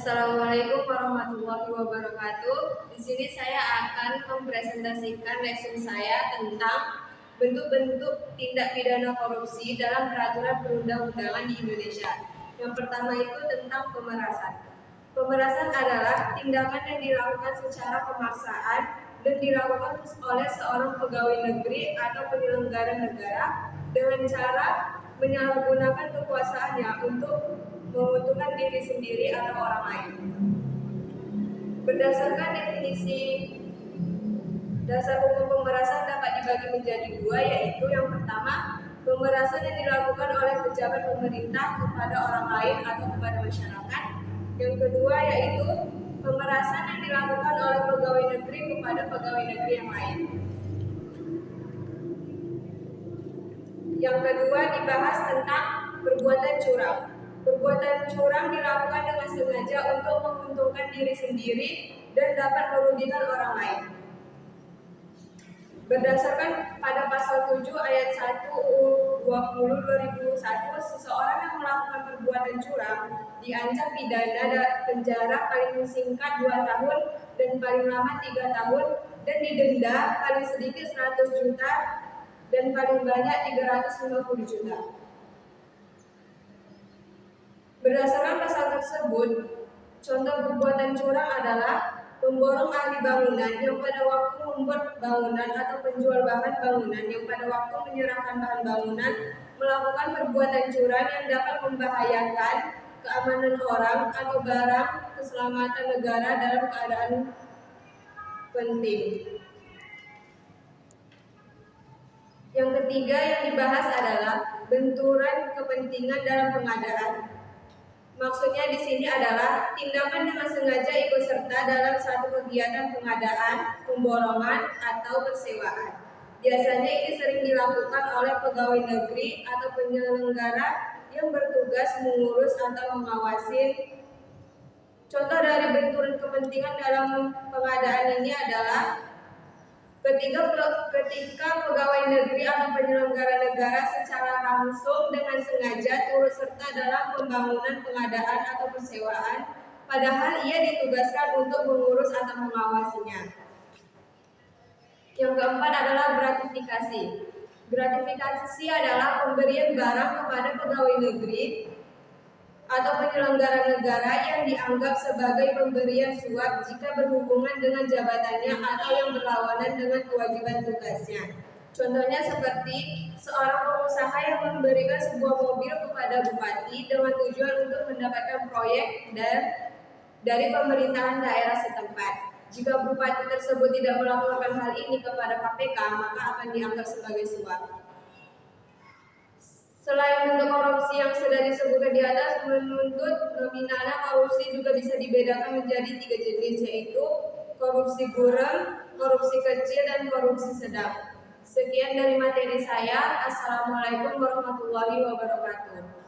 Assalamualaikum warahmatullahi wabarakatuh. Di sini saya akan mempresentasikan lesson saya tentang bentuk-bentuk tindak pidana korupsi dalam peraturan perundang-undangan di Indonesia. Yang pertama itu tentang pemerasan. Pemerasan adalah tindakan yang dilakukan secara pemaksaan dan dilakukan oleh seorang pegawai negeri atau penyelenggara negara dengan cara menyalahgunakan kekuasaannya untuk menguntungkan diri sendiri atau orang lain. Berdasarkan definisi dasar hukum pemerasan dapat dibagi menjadi dua, yaitu yang pertama, pemerasan yang dilakukan oleh pejabat pemerintah kepada orang lain atau kepada masyarakat. Yang kedua yaitu pemerasan yang dilakukan oleh pegawai negeri kepada pegawai negeri yang lain. Yang kedua dibahas tentang perbuatan curang. Perbuatan curang dilakukan dengan sengaja untuk menguntungkan diri sendiri dan dapat merugikan orang lain. Berdasarkan pada pasal 7 ayat 1 UU 20/2001, seseorang yang melakukan perbuatan curang diancam pidana penjara paling singkat 2 tahun dan paling lama 3 tahun dan didenda paling sedikit 100 juta dan paling banyak 350 juta. Berdasarkan pasal tersebut, contoh perbuatan curang adalah pemborong ahli bangunan yang pada waktu membuat bangunan atau penjual bahan bangunan yang pada waktu menyerahkan bahan bangunan melakukan perbuatan curang yang dapat membahayakan keamanan orang atau barang keselamatan negara dalam keadaan penting. Yang ketiga yang dibahas adalah benturan kepentingan dalam pengadaan. Maksudnya di sini adalah tindakan dengan sengaja ikut serta dalam satu kegiatan pengadaan, pemborongan, atau persewaan. Biasanya ini sering dilakukan oleh pegawai negeri atau penyelenggara yang bertugas mengurus atau mengawasi. Contoh dari benturan kepentingan dalam pengadaan ini adalah ketika pegawai negeri atau penyelenggara negara secara langsung dengan sengaja turut serta dalam pembangunan, pengadaan, atau persewaan, padahal ia ditugaskan untuk mengurus atau mengawasinya. Yang keempat adalah gratifikasi. Gratifikasi adalah pemberian barang kepada pegawai negeri atau penyelenggara negara yang dianggap sebagai pemberian suap jika berhubungan dengan jabatannya atau yang berlawanan dengan kewajiban tugasnya. Contohnya seperti seorang pengusaha yang memberikan sebuah mobil kepada bupati dengan tujuan untuk mendapatkan proyek dari pemerintahan daerah setempat. Jika bupati tersebut tidak melaporkan hal ini kepada KPK, maka akan dianggap sebagai suap. Selain bentuk korupsi yang sudah disebutkan di atas, menuntut nominalnya korupsi juga bisa dibedakan menjadi 3 jenis, yaitu korupsi gurem, korupsi kecil, dan korupsi sedang. Sekian dari materi saya. Assalamualaikum warahmatullahi wabarakatuh.